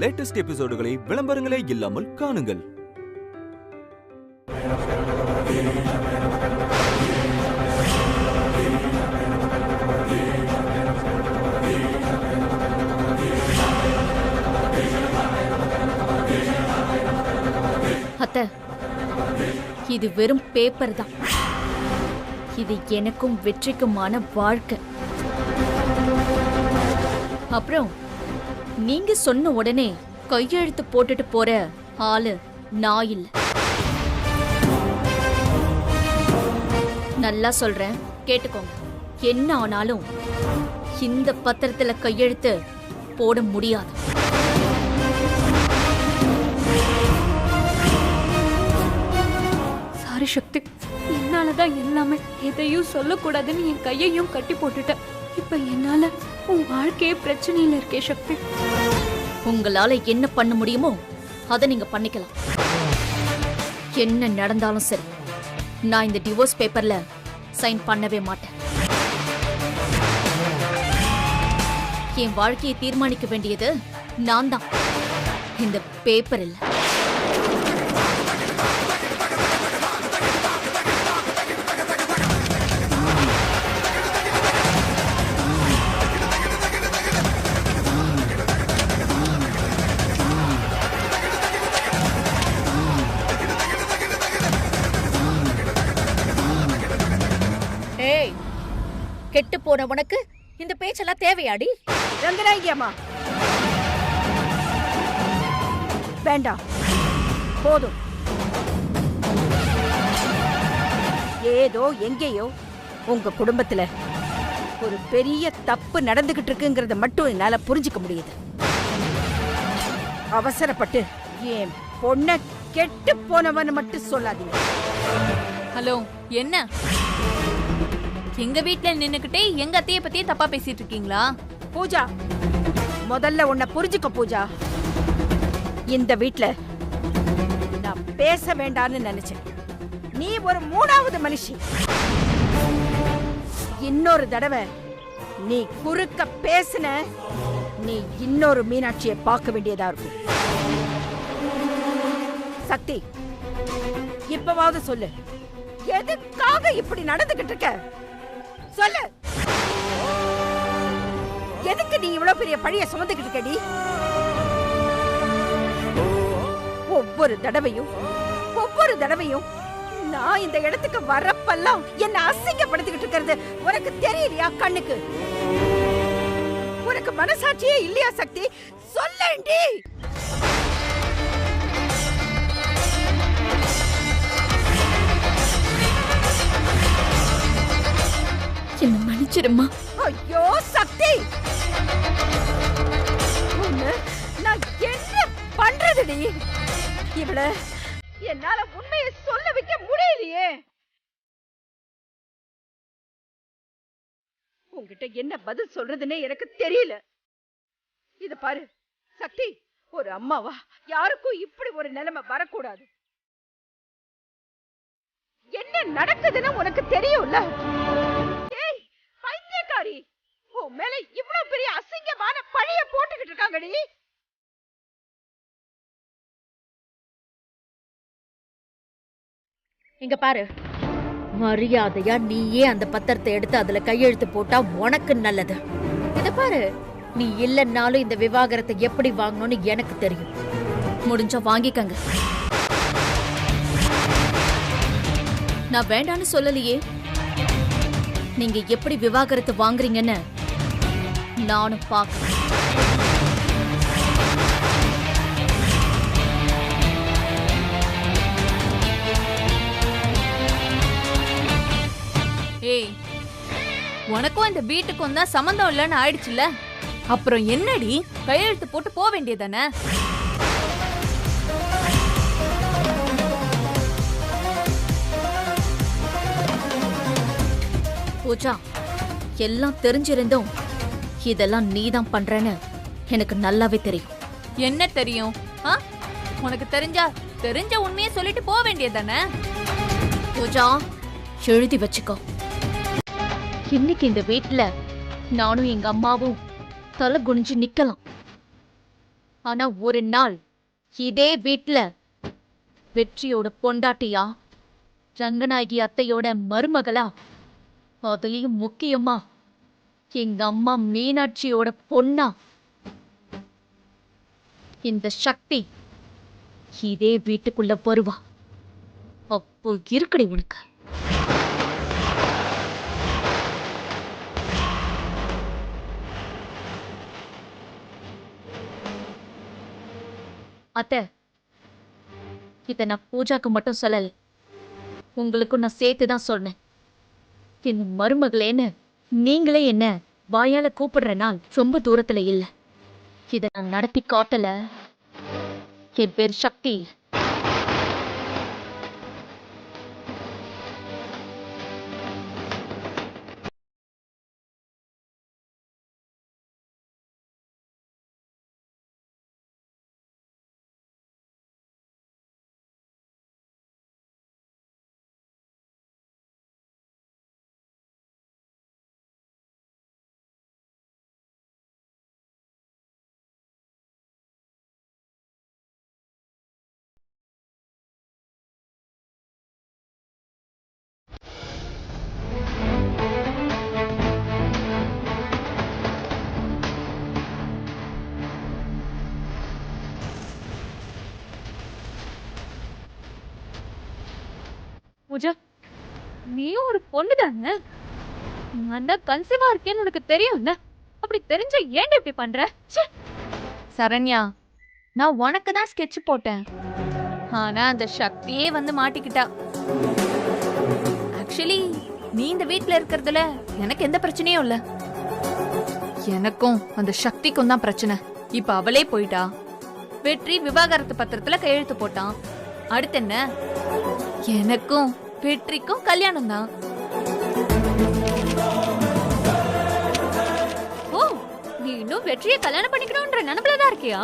Latest எபிசோடுகளை விளம்பரங்களே இல்லாமல் காணுங்கள். அத்தை, இது வெறும் பேப்பர் தான். இது எனக்கும் வெற்றிக்குமான வாழ்க்கை. அப்புறம் நீங்க சொன்ன உடனே கையெழுத்து போட்டுட்டு போற ஆளு நான் இல்ல. நல்லா சொல்றேன், கேட்டுக்கோங்க. என்ன ஆனாலும் இந்த பத்திரத்துல கையெழுத்து போட முடியாது. சாரி சக்தி, என்னாலதான் எல்லாமே. எதையும் சொல்லக்கூடாதுன்னு என் கையையும் கட்டி போட்டுட்டேன். இப்ப என்னால உன் வாழ்க்கையே பிரச்சனையில இருக்கே சக்தி. உங்களால என்ன பண்ண முடியுமோ அதை நீங்க பண்ணிக்கலாம். என்ன நடந்தாலும் சரி, நான் இந்த டிவோர்ஸ் பேப்பர்ல சைன் பண்ணவே மாட்டேன். என் வாழ்க்கையை தீர்மானிக்க வேண்டியது நான் தான், இந்த பேப்பர் இல்ல. கெட்டு போன உனக்கு இந்த பேச்செல்லாம் தேவையாடி? ரங்கநாயகியம்மா, வேண்டாம், போதும். ஏதோ எங்கேயோ உங்க குடும்பத்துல ஒரு பெரிய தப்பு நடந்துகிட்டு இருக்குங்கிறத மட்டும் என்னால புரிஞ்சுக்க முடியுது. அவசரப்பட்டு என் பொண்ண கெட்டு போனவன்னு மட்டும் சொல்லாதீங்க. ஹலோ, என்ன எங்க வீட்ல நின்னுக்கிட்டே எங்க அத்தைய பத்தியே தப்பா பேசிட்டு இருக்கீங்களா? பூஜா, முதல்ல உன்னை புரிஞ்சுக்க பூஜா. இந்த வீட்ல நான் பேச வேண்டான்னு நினைச்சேன். நீ ஒரு மூணாவது மனுஷி. இன்னொரு தடவை நீ குறுக்க பேசுன, நீ இன்னொரு மீனாட்சியை பார்க்க வேண்டியதா இருக்கும். சக்தி, இப்பவாவது சொல்லு, எதுக்காக இப்படி நடந்துகிட்டு இருக்க? சொல்லு, எதுக்கு நீ இவ்வளவு பெரிய பழிய சுமந்துகிட்டு இருக்கடி? ஒவ்வொரு தடவையும் நான் இந்த இடத்துக்கு வரப்பெல்லாம் என்ன அசிங்கப்படுத்திக்கிட்டு இருக்கிறது உனக்கு தெரியலையா? கண்ணுக்கு உனக்கு மனசாட்சியே இல்லையா? சக்தி, சொல்லேண்டி. என்ன மன்னிச்சிடுமா. ஐயோ சக்தி, நான் என்ன பண்றதுடி? இவள என்னால உண்மையை சொல்ல வைக்க முடியலையே. உன்கிட்ட என்ன பதில் சொல்றதுன்னு எனக்கு தெரியல. இத பாரு சக்தி, ஒரு அம்மாவா யாருக்கும் இப்படி ஒரு நிலைமை வரக்கூடாது. என்ன நடக்குதுன்னு உனக்கு தெரியும்ல? ஏய் பைத்தியக்காரி, உன் மேல இவ்வளவு பெரிய அசிங்கமான பழிய போட்டுக்கிட்டு இருக்காங்கடி. இங்க பாரு, மரியாதையா நீயே அந்த பத்திரத்தை எடுத்து அதுல கையெழுத்து போட்டா உனக்கு நல்லது. இத பாரு, நீ இல்லைன்னாலும் இந்த விவாகரத்தை எப்படி வாங்கணும்னு எனக்கு தெரியும். முடிஞ்சா வாங்கிக்கங்க. நான் வேண்டான்னு சொல்லலையே. நீங்க எப்படி விவாகரத்து வாங்குறீங்கன்னு நானும் பார்க்கிறேன். ஏய், உனக்கும் இந்த வீட்டுக்கும் தான் சம்பந்தம் இல்லைன்னு ஆயிடுச்சுல்ல, அப்புறம் என்னடி? கையெழுத்து போட்டு போக வேண்டியதானே? பூஜா, எல்லாம் தெரிஞ்சிருந்தும் இதெல்லாம் நீதான் பண்றேன்னு எனக்கு நல்லாவே தெரியும். என்ன தெரியும்? உனக்கு தெரிஞ்ச உண்மையை சொல்லிட்டு போக வேண்டியதானே? பூஜா, எழுதி வச்சுக்கோ. இன்னைக்கு இந்த வீட்ல நானும் எங்க அம்மாவும் தலை குனிஞ்சு நிக்கலாம். ஆனா ஒரு நாள் இதே வீட்ல வெற்றியோட பொண்டாட்டியா, ரங்கநாயகி அத்தையோட மருமகளா, அதுலயும் முக்கியமா எங்க அம்மா மீனாட்சியோட பொண்ணா இந்த சக்தி இதே வீட்டுக்குள்ள வருவா. அப்போ இருக்குடி உனக்கு. அத்தை, இத நான் பூஜாக்கு மட்டும் சொல்லல, உங்களுக்கும் நான் சேர்த்துதான் சொன்னேன். என் மருமகளேன்னு நீங்களே என்ன வாயால கூப்பிடுற நாள் ரொம்ப தூரத்துல இல்ல. இத நான் நடத்தி காட்டல, என் பேர் சக்தி. பூஜா, நீயும் ஒரு பொண்ணு தானே? நான் தான் கன்சீவா இருக்கேன்னு உனக்கு தெரியும்ல. அப்படி தெரிஞ்ச ஏன் இப்படி பண்ற? சரண்யா, நான் உனக்கு தான் ஸ்கெட்ச் போட்டேன். ஆனா அந்த சக்தியே வந்து மாட்டிக்கிட்டா. ஆக்சுவலி நீ இந்த வீட்ல இருக்கிறதுல எனக்கு எந்த பிரச்சனையும் இல்ல. எனக்கும் அந்த சக்திக்கும் தான் பிரச்சனை. இப்ப அவளே போயிட்டா. வெற்றி விவாகரத்து பத்திரத்துல கையெழுத்து போட்டான். அடுத்து என்ன? எனக்கும் வெற்றிக்கும் கல்யாணம் தான். ஓ, நீ இன்னும் வெற்றியை கல்யாணம் பண்ணிக்கணும்ன்ற நினைப்புலதான் இருக்கியா?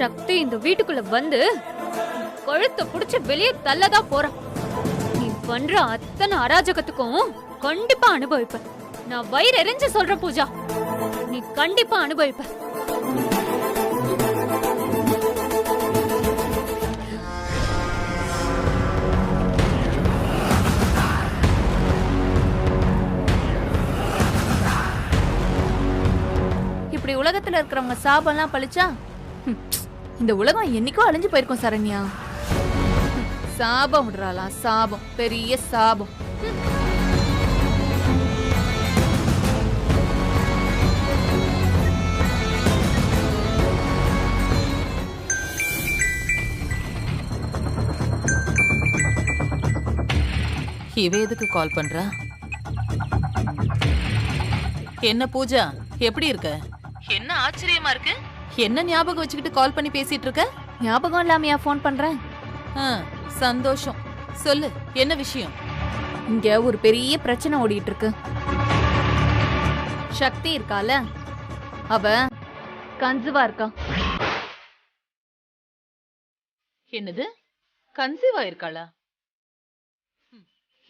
சக்தி இந்த வீட்டுக்குள்ள வந்து கழுத்தை புடிச்சு வெளியே தள்ளதான் போறான். நீ பண்ற அத்தனை அராஜகத்துக்கும் கண்டிப்பா அனுபவிப்ப. நான் வயிறு எரிஞ்சு சொல்றேன் பூஜா, நீ கண்டிப்பா அனுபவிப்ப. இப்படி உலகத்துல இருக்கிறவங்க சாபம்லாம் பழிச்சா இந்த உலகம் என்னைக்கோ அழிஞ்சு போயிருக்கும் சரண்யா. சாபம் விடுறாளா? சாபம், பெரிய சாபம். இவ எதுக்கு கால் பண்றா? என்ன பூஜா, எப்படி இருக்க? என்ன ஆச்சரியமா இருக்கு? என்ன ஞாபகம் வச்சுக்கிட்டு கால் பண்ணி பேசிட்டு இருக்க? ஞாபகம் இல்லாமையா போன் பண்றேன்? சந்தோஷம். சொல்லு, என்ன விஷயம்? இங்க ஒரு பெரிய பிரச்சனை ஓடிட்டு இருக்கு. சக்தி இருக்கால, அவ கன்சீவா இருக்கா. என்னது? கன்சீவ் ஆயிருக்காளா?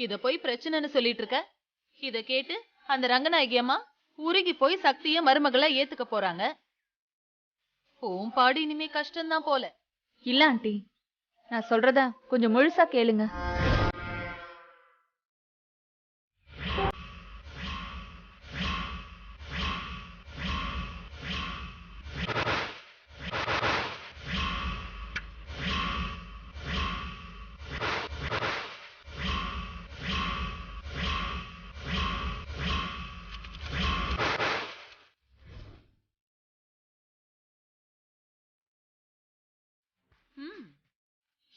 இத போய் பிரச்சனைன்னு சொல்லிட்டு இருக்க. இத கேட்டு அந்த ரங்கநாயகி அம்மா உருகி போய் சக்திய மருமகளா ஏத்துக்க போறாங்க. ஓம் பாடு இனிமே கஷ்டம்தான் போல. இல்ல ஆண்டி, நான் சொல்றத கொஞ்சம் முழுசா கேளுங்க.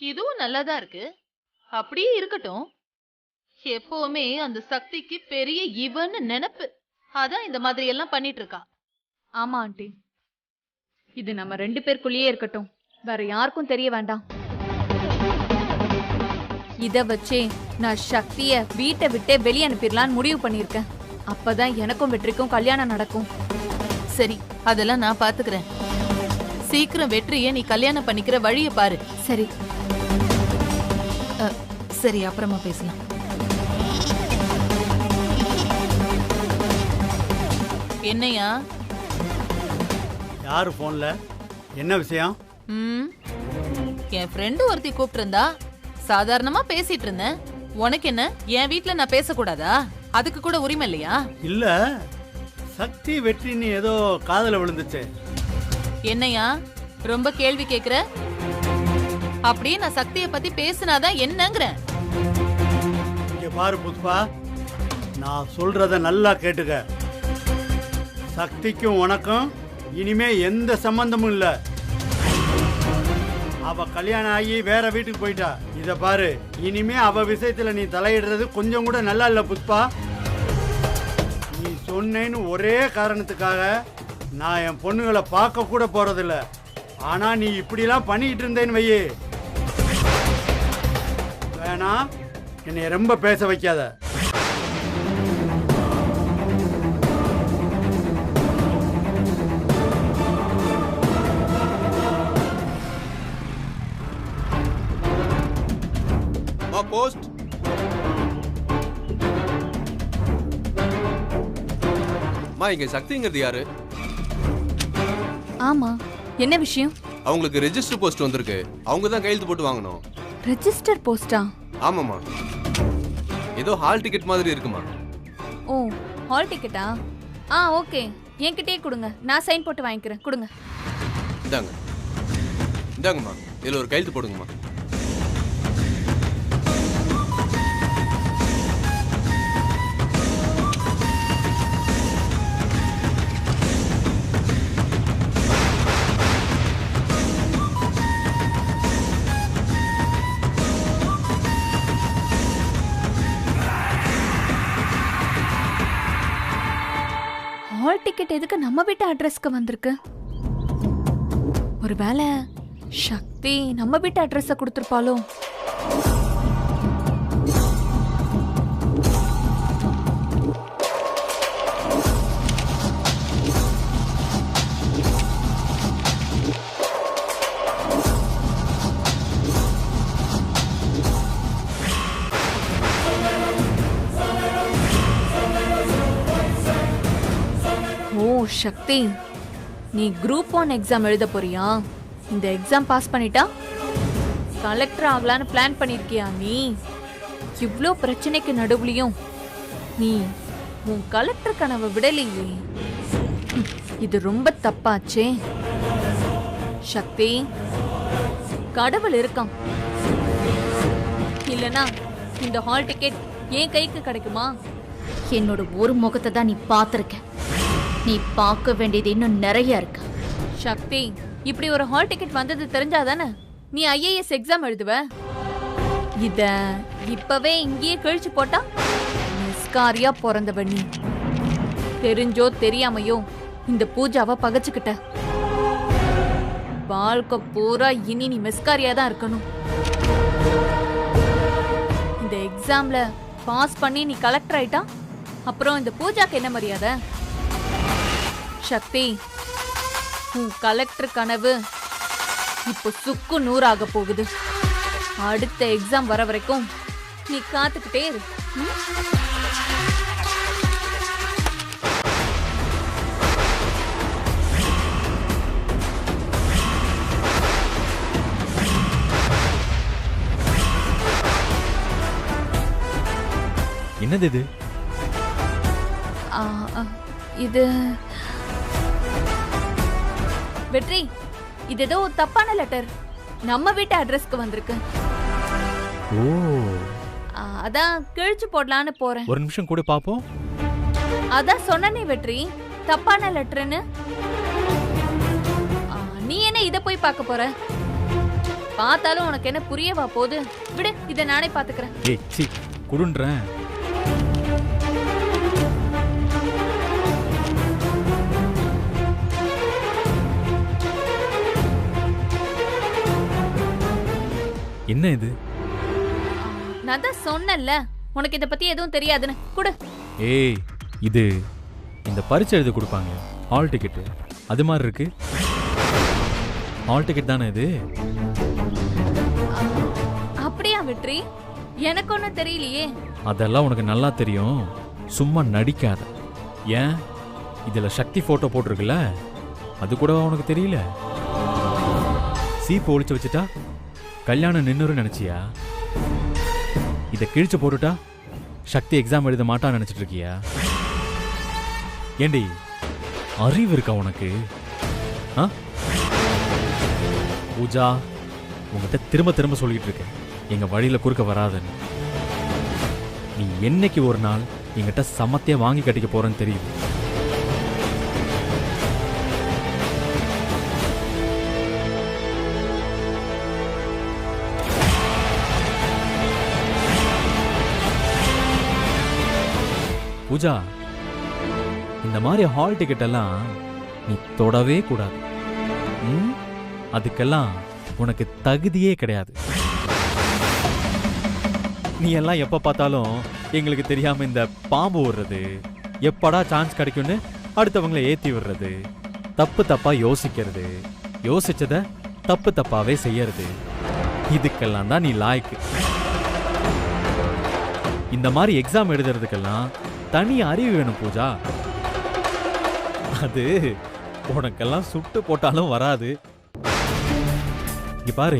இதுவும் நல்லாதான் இருக்கு. அப்படியே இருக்கட்டும். எப்பவுமே அந்த சக்திக்கு பெரிய இவன்னு நினைப்பு. அதான் இந்த மாதிரி எல்லாம் பண்ணிட்டு இருக்கா. ஆமா ஆண்டி, இது நம்ம 2 பேருக்குள்ளேயே இருக்கட்டும், வேற யாருக்கும் தெரிய வேண்டாம். இத வச்சே நான் சக்திய வீட்டை விட்டே வெளியே அனுப்பிடலான்னு முடிவு பண்ணிருக்கேன். அப்பதான் எனக்கும் வெற்றிக்கும் கல்யாணம் நடக்கும். சரி, அதெல்லாம் நான் பாத்துக்கிறேன். சீக்கிரம் வெற்றிய நீ கல்யாணம் பண்ணிக்கிற வழிய பாரு. சரி சரி, அப்புறமா பேசலாம். என்னையா? யாரு போன்ல? என்ன விஷயம்? என் ஃப்ரெண்டு ஒருத்தி கூப்பிட்டிருந்தா, சாதாரணமா பேசிட்டு இருந்தேன். உனக்கு என்ன, என் வீட்ல நான் பேசக்கூடாதா? அதுக்கு கூட உரிமை இல்லையா? இல்ல, சக்தி வெற்றின்னு ஏதோ காதல விழுந்துச்சு. என்னையா ரொம்ப கேள்வி கேக்குற? அப்படியே நான் சக்தியை பத்தி பேசினாதான் என்னங்கிறேன். இங்க பாரு புஷ்பா, நான் சொல்றத நல்லா கேட்டுக்க. சக்திக்கும் உனக்கும் இனிமே எந்த சம்பந்தமும் இல்ல. அவ கல்யாணம் ஆகி வேற வீட்டுக்கு போயிட்டா. இத பாரு, இனிமே அவ விஷயத்துல நீ தலையிடுறது கொஞ்சம் கூட நல்லா இல்ல புஷ்பா. நீ சொன்னேன்னு ஒரே காரணத்துக்காக நான் என் பொண்ணுகளை பார்க்க கூட போறதில்ல. ஆனா நீ இப்படிலாம் பண்ணிக்கிட்டு இருந்தேன்னு வையே, வேணா என்னை ரொம்ப பேச வைக்காத. போஸ்ட் இங்க சக்திங்கிறது யாரு? ஆமா, என்ன விஷயம்? அவங்களுக்கு ரெஜிஸ்டர் போஸ்ட் வந்திருக்கு. அவங்க தான் கையெழுத்து போட்டு வாங்கணும். ரெஜிஸ்டர் போஸ்டா? ஆமாமா, ஏதோ ஹால் டிக்கெட் மாதிரி இருக்குமா. ஓ, ஹால் டிக்கெட்டா? ஓகே, என்கிட்டயே கொடுங்க, நான் சைன் போட்டு வாங்கிக்கிறேன். கொடுங்க. இந்தாங்க இந்தாங்கம்மா, இதுல ஒரு கையெழுத்து போடுங்கம்மா. ஹால் டிக்கெட் எதுக்கு நம்ம வீட்டு அட்ரஸ்க்கு வந்திருக்கு? ஒருவேளை சக்தி நம்ம வீட்டு அட்ரஸ கொடுத்திருப்பாளோ? சக்தி, நீ குரூப் 1 எக்ஸாம் எழுத போறியா? இந்த எக்ஸாம் பாஸ் பண்ணிட்டா கலெக்டர் ஆகலான்னு பிளான் பண்ணிருக்கியா நீ? இவ்ளோ பிரச்சனைக்கு நடுவுலயும் நீ உன் கலெக்டர் கனவை விடலையே. இது ரொம்ப தப்பாச்சே. சக்தி, கடவுள் இருக்கான், இல்லனா இந்த ஹால் டிக்கெட் என் கைக்கு கிடைக்குமா? என்னோட ஒரு முகத்தை தான் நீ பாத்திருக்க. நீ பார்க்க வேண்டியது இன்னும் நிறைய இருக்கு. சக்தி, இப்படி ஒரு ஹால் டிக்கெட் வந்தது தெரிஞ்சாதானே நீ ஐஏஎஸ் எக்ஸாம் எழுதுவ. இத இப்பவே இங்கேயே கிழிச்சு போட்டா நிஸ்காரியா பிறந்தவ நீ. தெரிஞ்சோ தெரியாமையோ இந்த பூஜாவை பகச்சுக்கிட்ட. வாழ்க்கை பூரா இனி நீ மிஸ்காரியா தான் இருக்கணும். இந்த எக்ஸாம்ல பாஸ் பண்ணி நீ கலெக்டர் ஆயிட்டா அப்புறம் இந்த பூஜாக்கு என்ன மரியாதை? சக்தி, உன் கலெக்டர் கனவு இப்போ சுக்கு நூறாக போகுது. அடுத்த எக்ஸாம் வர வரைக்கும் நீ காத்துக்கிட்டே இரு. என்னது இது? இது வெற்றி, இது ஏதோ தப்பான லெட்டர் நம்ம வீட்டு அட்ரஸ்க்கு வந்திருக்கு. ஓ, அதான் கிழிச்சு போடலான்னு போறேன். ஒரு நிமிஷம் கூட பாப்போம். அதான் சொன்னனே வெற்றி, தப்பான லெட்டர்னு. நீ என்ன இத போய் பார்க்க போற? பார்த்தாலும் உனக்கு என்ன புரியவா போகுது? விடு, இத நானே பாத்துக்கிறேன். ஏய் சி, குடுன்றேன். என்ன இது? நான் தான் சொன்னேன்ல உனக்கு இத பத்தி எதுவும் தெரியாதுன்னு. குடு. ஏய், இது இந்த பரீட்சை எழுத கொடுப்பாங்க ஹால் டிக்கெட், அது மாதிரி இருக்கு. ஹால் டிக்கெட் தானே இது? அப்படியா வெற்றி? எனக்கு ஒன்னும் தெரியலையே. அதெல்லாம் உனக்கு நல்லா தெரியும், சும்மா நடிக்காத. ஏன், இதுல சக்தி போட்டோ போட்டிருக்குல்ல, அது கூட உனக்கு தெரியல? சீப்பு ஒளிச்சு வச்சுட்டா கல்யாணம் நின்னுரும் நினைச்சியா? இதை கிழிச்சு போட்டுட்டா சக்தி எக்ஸாம் எழுத மாட்டான்னு நினைச்சிட்டு இருக்கியா? ஏண்டி அறிவு இருக்கா உனக்கு? பூஜா, உங்ககிட்ட திரும்ப திரும்ப சொல்லிட்டு இருக்கேன், எங்க வழியில குறுக்க வராதுன்னு. நீ என்னைக்கு ஒரு நாள் என்கிட்ட சமத்தைய வாங்கி கட்டிக்க போறேன்னு தெரியுது. பூஜா, இந்த மாதிரி ஹால் டிக்கெட் எல்லாம் நீ தொடவே கூடாது. அதுக்கெல்லாம் உனக்கு தகுதியே கிடையாது. நீ எல்லாம் எப்ப பார்த்தாலும் எங்களுக்கு தெரியாம இந்த பாம்பு விடுறது, எப்படா சான்ஸ் கிடைக்கும்னு அடுத்தவங்களை ஏத்தி விடுறது, தப்பு தப்பா யோசிக்கிறது, யோசிச்சத தப்பு தப்பாவே செய்யறது, இதுக்கெல்லாம் தான் நீ லாய்க்கு. இந்த மாதிரி எக்ஸாம் எழுதுறதுக்கெல்லாம் தனி அறிவு வேணும் பூஜா. அது உனக்கெல்லாம் சுட்டு போட்டாலும் வராது. இங்க பாரு,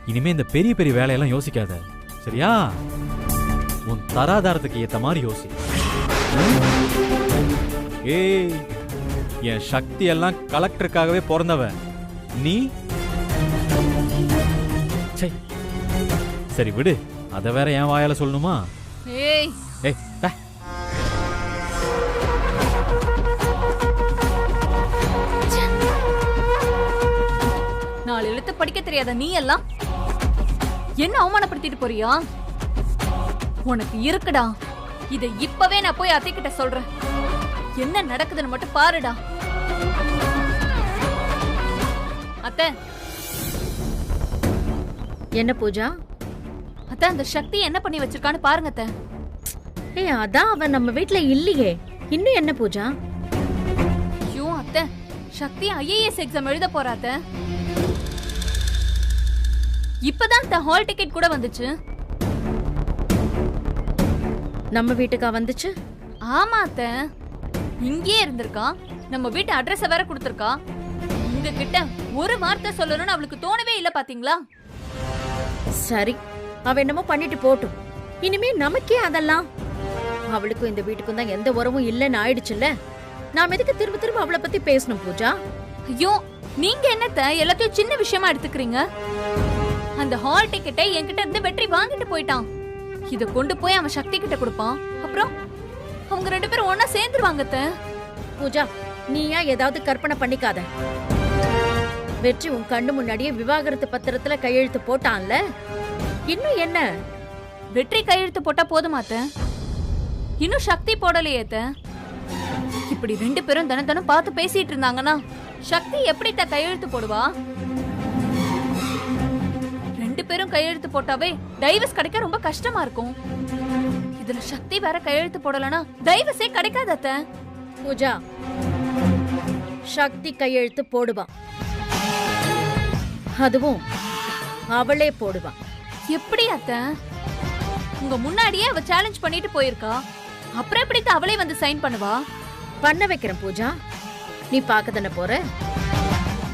இனிமே இந்த பெரிய பெரிய வேலையெல்லாம் யோசிக்காத, சரியா? உன் தராதாரத்துக்கு ஏத்த மாதிரி யோசி. ஏய், என் சக்தி எல்லாம் கலெக்டருக்காகவே பிறந்தவன் நீ. சரி விடு, அத வேற என் வாயால சொல்லணுமா? ஏய் ஏய், நாலு எழுத்து படிக்க தெரியாத நீ எல்லாம் என்ன அவமானப்படுத்திட்டு போறியா? உனக்கு இருக்குடா. இதை இப்பவே நான் போய் அத்தை கிட்ட சொல்றேன். என்ன நடக்குதுன்னு மட்டும் பாருடா. அத்தை. என்ன பூஜா? அத்தை, அந்த சக்தி என்ன பண்ணி வச்சிருக்கான்னு பாருங்க அத்தை. ஏய், அதான் அவன் நம்ம வீட்ல இல்லையே. இன்னும் என்ன பூஜா? ஐயோ அத்தை, சக்தி ஐஏஎஸ் எக்ஸாம் எழுத போறா அத்தை. இப்பதான் ஹால் டிக்கெட் கூட வந்துச்சு. நம்ம வீட்டுக்கா வந்துச்சு? ஆமா அத்தை, இங்கே இருந்திருக்கா. நம்ம வீட்டு அட்ரஸ் வேற கொடுத்திருக்கா. உங்ககிட்ட ஒரு வார்த்தை சொல்லணும்னு அவளுக்கு தோணவே இல்ல பாத்தீங்களா? சரி, அவ என்னமோ பண்ணிட்டு போட்டும். இனிமே நமக்கே அதெல்லாம். அவளுக்கும் இந்த வீட்டுக்கும் தான் எந்த உறவும் இல்லைன்னு ஆயிடுச்சுல்ல. நாம எதுக்கு திரும்ப திரும்ப அவளை பத்தி பேசணும் பூஜா? ஐயோ, நீங்க என்னத்த எல்லாத்தையும் சின்ன விஷயமா எடுத்துக்கிறீங்க? அந்த ஹால் டிக்கெட்டை என்கிட்ட இருந்து வெற்றி வாங்கிட்டு போயிட்டான். இத கொண்டு போய் அவன் சக்தி கிட்ட கொடுப்பான். அப்புறம் அவங்க ரெண்டு பேரும் ஒன்னா சேர்ந்துருவாங்க. பூஜா, நீயா ஏதாவது கற்பனை பண்ணிக்காத. வெற்றி உன் கண்ணு முன்னாடியே விவாகரத்து பத்திரத்துல கையெழுத்து போட்டான்ல. இன்னும் என்ன? வெற்றி கையெழுத்து போட்டா போதுமாத்த? இன்னும் சக்தி போடலையேத்த. இப்படி ரெண்டு பேரும் தினம் தினம் பார்த்து பேசிட்டு இருந்தாங்கன்னா சக்தி எப்படித்த கையெழுத்து போடுவா? ரெண்டு பேரும் கையெழுத்து போட்டாவே டைவர்ஸ் கிடைக்க ரொம்ப கஷ்டமா இருக்கும். இதுல சக்தி வேற கையெழுத்து போடலனா டைவர்ஸே கிடைக்காத அத்தை. பூஜா, சக்தி கையெழுத்து போடுவான். அதுவும் அவளே போடுவான். எப்படி அத்தை? உங்க முன்னாடியே அவ சேலஞ்ச் பண்ணிட்டு போயிருக்கா. அப்புறம் எப்படி அவளே வந்து சைன் பண்ணுவா? பண்ண வைக்கிறேன் பூஜா, நீ பார்க்க தானே போற.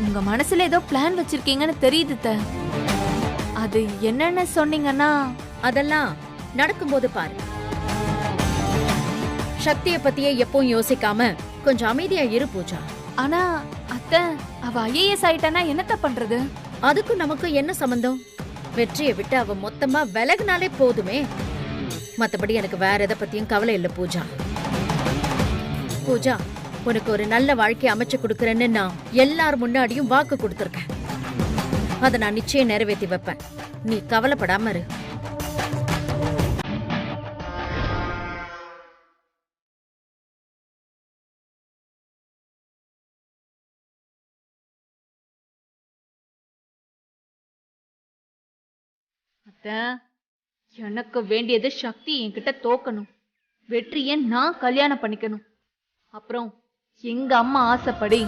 உங்க மனசுல ஏதோ பிளான் வச்சிருக்கீங்கன்னு தெரியுது அத்தை. அது என்னன்னு சொன்னீங்கன்னா அதெல்லாம் நடக்கும்போது பாரு. சக்திய பத்தியே எப்பவும் யோசிக்காம கொஞ்சம் அமைதியா இரு பூஜா. ஆனா அத்தை, அவ ஐஏஎஸ் ஆயிட்டானா என்னத்த பண்றது? அதுக்கும் நமக்கு என்ன சம்பந்தம்? வெற்றியை விட்டு அவ மொத்தமா விலகுனாலே போதுமே. மத்தபடி எனக்கு வேற எதை பத்தியும் கவலை இல்லை பூஜா. பூஜா, உனக்கு ஒரு நல்ல வாழ்க்கை அமைச்சு கொடுக்கறேன்னு நான் எல்லார் முன்னாடியும் வாக்கு கொடுத்திருக்கேன். அதை நான் நிச்சயம் நிறைவேற்றி வைப்பேன். நீ கவலைப்படாம இரு. அத்தை, எனக்கு வேண்டியது சக்தி என்கிட்ட தோக்கணும். வெற்றியை நான் கல்யாணம் பண்ணிக்கணும். அப்புறம் எங்க அம்மா ஆசைப்படி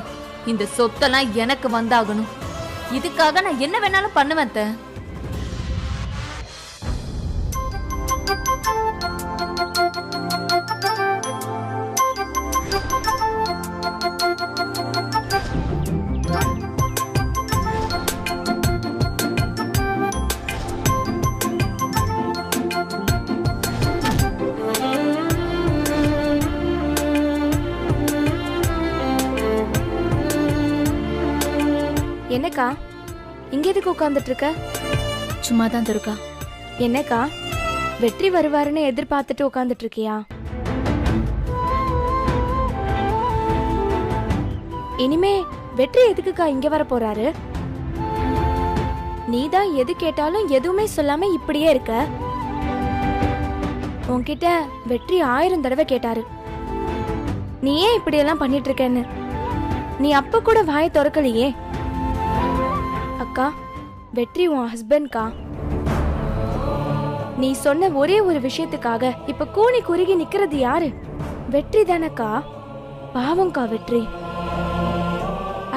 இந்த சொத்தெல்லாம் எனக்கு வந்தாகணும். இதுக்காக நான் என்ன வேணாலும் பண்ணுவேன் அத்தை. என்னக்கா இங்க எதுக்கு உட்கார்ந்துட்டு இருக்க? சும்மா தான் துர்கா. என்னக்கா வெற்றி வருவாருன்னு எதிர்பார்த்துட்டு உட்கார்ந்துட்டு இருக்கியா? இனிமே வெற்றி எதுக்குக்கா இங்க வர போறாரு? நீதான் எது கேட்டாலும் எதுவுமே சொல்லாம இப்படியே இருக்க. உன்கிட்ட வெற்றி 1000 தடவை கேட்டாரு நீ ஏன் இப்படி எல்லாம் பண்ணிட்டு இருக்கேன்னு. நீ அப்ப கூட வாயை திறக்கலையே. அக்கா, வெற்றி உன் ஹஸ்பண்ட்கா. நீ சொன்ன ஒரே ஒரு விஷயத்துக்காக இப்ப கூனி குறுகி நிக்கிறது யாரு? வெற்றி தானக்கா. பாவம்க்கா வெற்றி.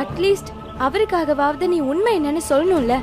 அட்லீஸ்ட் அவருக்காகவாவது நீ உண்மை என்னன்னு சொல்லணும்ல.